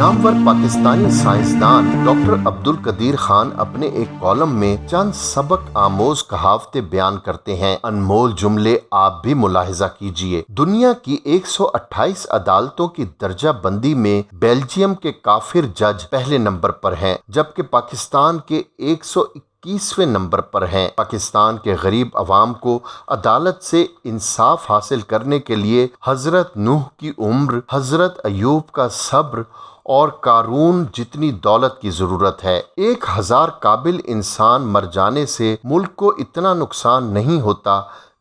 Namvar Pakistani साइंसदान doctor Abdul Qadeer Khan अपने एक column में चंद सबक आमोज कहावतें बयान करते हैं। अनमोल जुमले आप भी मुलाहिजा कीजिए। दुनिया की 128 अदालतों की दर्जा बंदी में बेल्जियम के काफिर जज पहले नंबर पर हैं, जबकि पाकिस्तान के 121वें नंबर पर हैं। पाकिस्तान के गरीब अवाम को अदालत से इंसाफ हासिल करने के लिए हजरत नूह की उम्र, हजरत अयूब का सब्र और कारून जितनी दौलत की जरूरत है। 1000 काबिल इंसान मर जाने से मुल्क को इतना नुकसान नहीं होता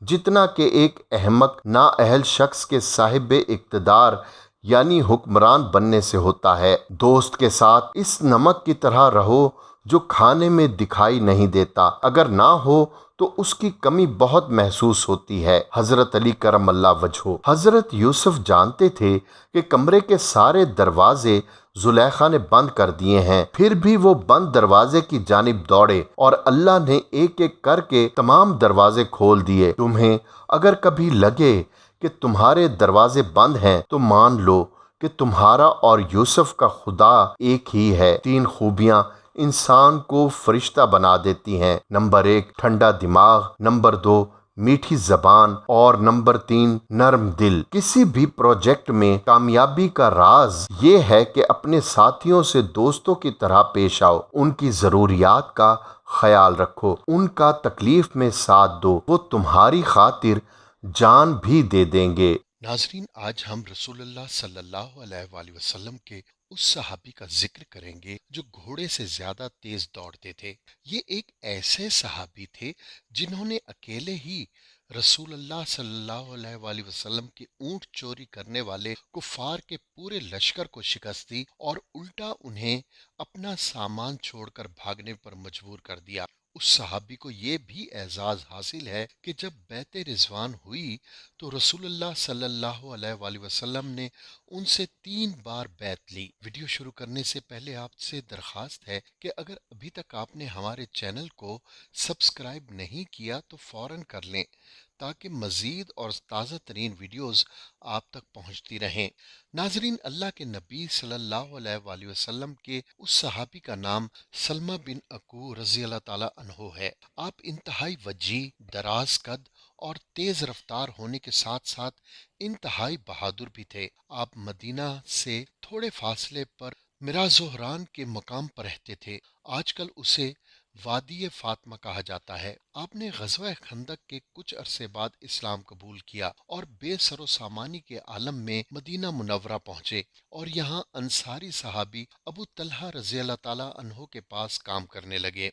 जितना कि एक अहमक नाअहल शख्स के साहिब इक्तदार यानी हुक्मरान बनने से होता है। दोस्त के साथ इस नमक की तरह रहो जो खाने में दिखाई नहीं देता, अगर ना हो तो उसकी कमी बहुत महसूस होती है। हजरत अली करम अल्लाह वजहो। हजरत यूसुफ जानते थे कि कमरे के सारे दरवाजे जुलेखा ने बंद कर दिए हैं, फिर भी वो बंद दरवाजे की जानिब दौड़े और अल्लाह ने एक एक करके तमाम दरवाजे खोल दिए। तुम्हें अगर कभी लगे कि तुम्हारे दरवाजे बंद हैं तो मान लो कि तुम्हारा और यूसुफ का खुदा एक ही है। 3 खूबियां इंसान को फरिश्ता बना देती हैं। नंबर 1 ठंडा दिमाग, नंबर 2 मीठी जबान और नंबर 3 नर्म दिल। किसी भी प्रोजेक्ट में कामयाबी का राज ये है कि अपने साथियों से दोस्तों की तरह पेश आओ, उनकी जरूरियात का ख्याल रखो, उनका तकलीफ में साथ दो, वो तुम्हारी खातिर जान भी दे देंगे। नाजरीन, आज हम रसूलुल्लाह सल्लल्लाहु अलैहि वसल्लम के उस सहाबी का जिक्र करेंगे जो घोड़े से ज्यादा तेज दौड़ते थे। ये एक ऐसे सहाबी थे जिन्होंने अकेले ही रसूलुल्लाह सल्लल्लाहु अलैहि वसल्लम के ऊंट चोरी करने वाले कुफार के पूरे लश्कर को शिकस्त दी और उल्टा उन्हें अपना सामान छोड़कर भागने पर मजबूर कर दिया। उस सहाबी को ये भी एजाज हासिल है कि जब बैत रिजवान हुई तो रसूलुल्लाह सल्लल्लाहु अलैहि वसल्लम ने उनसे 3 बार बैत ली। वीडियो शुरू करने से पहले आपसे दरखास्त है कि अगर अभी तक आपने हमारे चैनल को सब्सक्राइब नहीं किया तो फौरन कर लें ताकि मजीद और ताज़ा तरीन वीडियोस आप तक पहुंचती रहें। नाजरीन, अल्लाह के नबी सल्लल्लाहु अलैहि वसल्लम के उस सहाबी का नाम सलमा बिन अकू रज़ी अल्लाह ताला अन्हो है। आप इंतहाई वजी, दराज कद और तेज रफ्तार होने के साथ साथ इंतहाई बहादुर भी थे। आप मदीना से थोड़े फासले पर मिरा जोहरान के मकाम पर रहते थे। आजकल उसे वादी फातिमा कहा जाता है। आपने गज़वा खंदक के कुछ अरसे बाद इस्लाम कबूल किया और बेसरो सामानी के आलम में मदीना मुनव्वरा पहुंचे और यहाँ अंसारी सहाबी अबू तलहा रज़ी अल्लाह ताला अन्हो के पास काम करने लगे।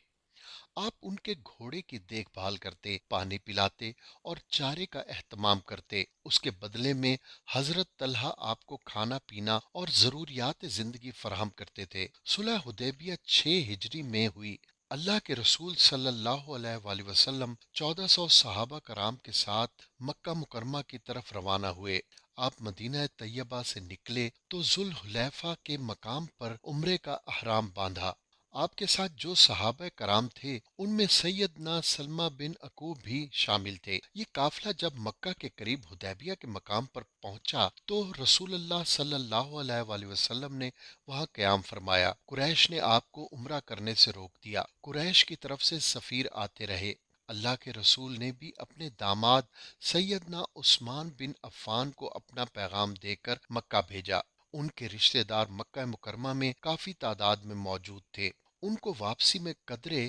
आप उनके घोड़े की देखभाल करते, पानी पिलाते और चारे का एहतमाम करते। उसके बदले में हजरत तलहा आपको खाना पीना और जरूरियात जिंदगी फराहम करते थे। सुलह हुदैबिया 6 हिजरी में हुई। अल्लाह के रसूल सल्लल्लाहु अलैहि वसल्लम 1400 सहाबा कराम के साथ मक्का मुकरमा की तरफ रवाना हुए। आप मदीना तैयबा से निकले तो जुल हुलैफा के मकाम पर उम्रे का अहराम बांधा। आपके साथ जो सहाबा कराम थे उनमें सैयदना सलमा बिन अकूब भी शामिल थे। ये काफिला जब मक्का के करीब हुदैबिया के मकाम पर पहुंचा तो रसूलुल्लाह सल्लल्लाहु अलैहि वसल्लम ने वहां क़याम फरमाया। कुरैश ने आपको उम्रा करने से रोक दिया। कुरैश की तरफ से सफीर आते रहे। अल्लाह के रसूल ने भी अपने दामाद सैयदना उस्मान बिन अफ़्फ़ान को अपना पैगाम देकर मक्का भेजा। उनके रिश्तेदार मक्का मुकरमा में काफी तादाद में मौजूद थे। उनको वापसी में कदरे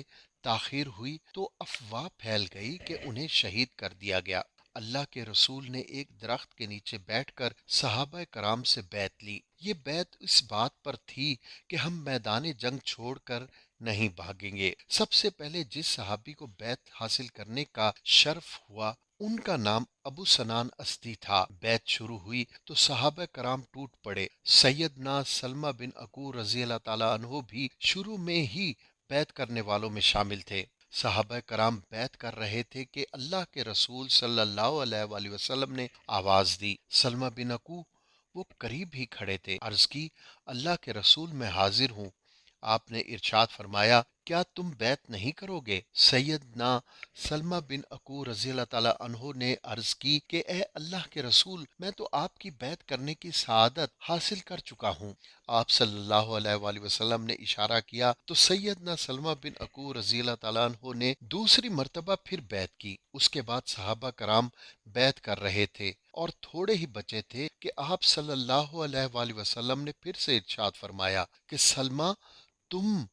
ताखीर हुई तो अफवाह फैल गई कि उन्हें शहीद कर दिया गया। अल्लाह के रसूल ने एक दरख्त के नीचे बैठकर सहाबा कराम से बैत ली। ये बैत इस बात पर थी कि हम मैदान जंग छोड़कर नहीं भागेंगे। सबसे पहले जिस सहाबी को बैत हासिल करने का शर्फ हुआ उनका नाम अबू सनान अस्दी था। बैत शुरू हुई तो सहाबा कराम टूट पड़े। सैयदना सलमा बिन अकू रज़ी अल्लाह ताला अन्हो भी शुरू में ही बैत करने वालों में शामिल थे। सहाबा कराम बैत कर रहे थे कि अल्लाह के रसूल सल्लल्लाहु अलैहि वसल्लम ने आवाज दी। सलमा बिन अकू वो करीब ही खड़े थे। अर्ज की, अल्लाह के रसूल मैं हाजिर हूँ। आपने इरशाद फरमाया کیا تم بیعت نہیں کرو گے؟ سیدنا سلمہ بن اکو رضی اللہ تعالیٰ عنہ نے عرض کی کہ اے اللہ کے رسول، میں تو آپ کی بیعت کرنے کی سعادت حاصل کر چکا ہوں۔ آپ صلی اللہ علیہ وآلہ وسلم نے اشارہ کیا تو سیدنا سلمہ بن اکو رضی اللہ تعالیٰ عنہ نے دوسری مرتبہ پھر بیعت کی۔ اس کے بعد صحابہ کرام بیعت کر رہے تھے اور تھوڑے ہی بچے تھے کہ آپ صلی اللہ علیہ وآلہ وسلم نے پھر سے ارشاد فرمایا کہ سلمہ، تم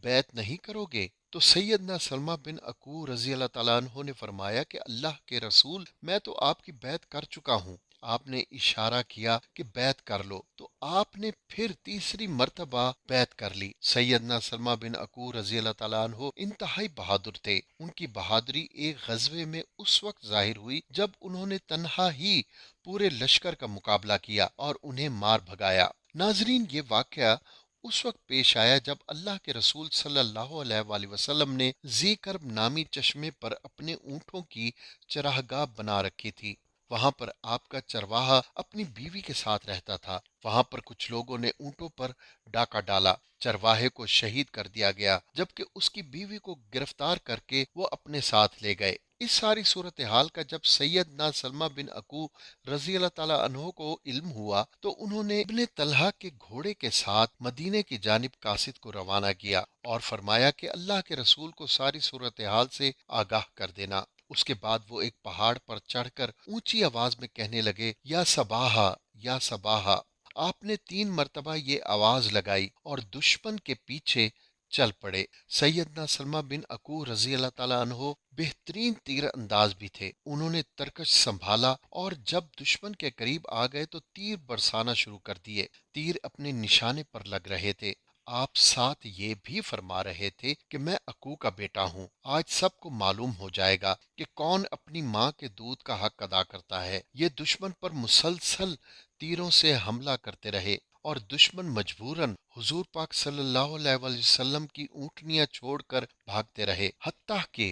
بیعت نہیں کرو گے؟ تو سیدنا سلمہ بن اکو رضی اللہ تعالیٰ عنہ نے فرمایا کہ اللہ کے رسول، میں تو آپ کی بیعت کر چکا ہوں۔ آپ نے اشارہ کیا کہ بیعت کر لو تو آپ نے پھر تیسری مرتبہ بیعت کر لی۔ سیدنا سلمہ بن اکو رضی اللہ تعالیٰ عنہ انتہائی بہادر تھے۔ ان کی بہادری ایک غزوے میں اس وقت ظاہر ہوئی جب انہوں نے تنہا ہی پورے لشکر کا مقابلہ کیا اور انہیں مار بھگایا۔ ناظرین، یہ واقعہ اس وقت پیش آیا جب اللہ کے رسول صلی اللہ علیہ وآلہ وسلم نے ذی کرب نامی چشمے پر اپنے اونٹوں کی چراگاہ بنا رکھی تھی۔ وہاں پر آپ کا چرواہا اپنی بیوی کے ساتھ رہتا تھا۔ وہاں پر کچھ لوگوں نے اونٹوں پر ڈاکہ ڈالا، چرواہے کو شہید کر دیا گیا، جبکہ اس کی بیوی کو گرفتار کر کے وہ اپنے ساتھ لے گئے۔ اس ساری صورتحال کا جب سیدنا سلمہ بن اکو رضی اللہ تعالیٰ عنہ کو علم ہوا تو انہوں نے ابن طلحہ کے گھوڑے کے ساتھ مدینے کی جانب قاصد کو روانہ کیا اور فرمایا کہ اللہ کے رسول کو ساری صورتحال سے آگاہ کر دینا۔ اس کے بعد وہ ایک پہاڑ پر چڑھ کر اونچی آواز میں کہنے لگے، یا صباحا، یا صباحا۔ آپ نے 3 مرتبہ یہ آواز لگائی اور دشمن کے پیچھے چل پڑے۔ سیدنا سلمہ بن اکو رضی اللہ تعالیٰ عنہ بہترین تیر انداز بھی تھے۔ انہوں نے ترکش سنبھالا اور جب دشمن کے قریب آ گئے تو تیر برسانا شروع کر دیے۔ تیر اپنے نشانے پر لگ رہے تھے۔ آپ ساتھ یہ بھی فرما رہے تھے کہ میں اکو کا بیٹا ہوں۔ آج سب کو معلوم ہو جائے گا کہ کون اپنی ماں کے دودھ کا حق ادا کرتا ہے۔ یہ دشمن پر مسلسل تیروں سے حملہ کرتے رہے اور دشمن مجبوراً حضور پاک صلی اللہ علیہ وآلہ وسلم کی اونٹنیاں چھوڑ کر بھاگتے رہے، حتیٰ کہ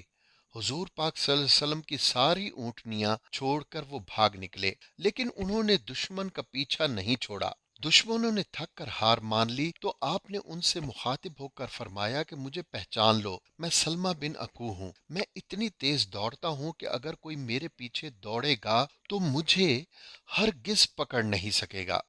حضور پاک صلی اللہ علیہ وسلم کی ساری اونٹنیاں چھوڑ کر وہ بھاگ نکلے، لیکن انہوں نے دشمن کا پیچھا نہیں چھوڑا۔ دشمنوں نے تھک کر ہار مان لی تو آپ نے ان سے مخاطب ہو کر فرمایا کہ مجھے پہچان لو، میں سلمہ بن اکو ہوں۔ میں اتنی تیز دوڑتا ہوں کہ اگر کوئی میرے پیچھے دوڑے گا تو مجھے ہرگز پکڑ نہیں سکے گا۔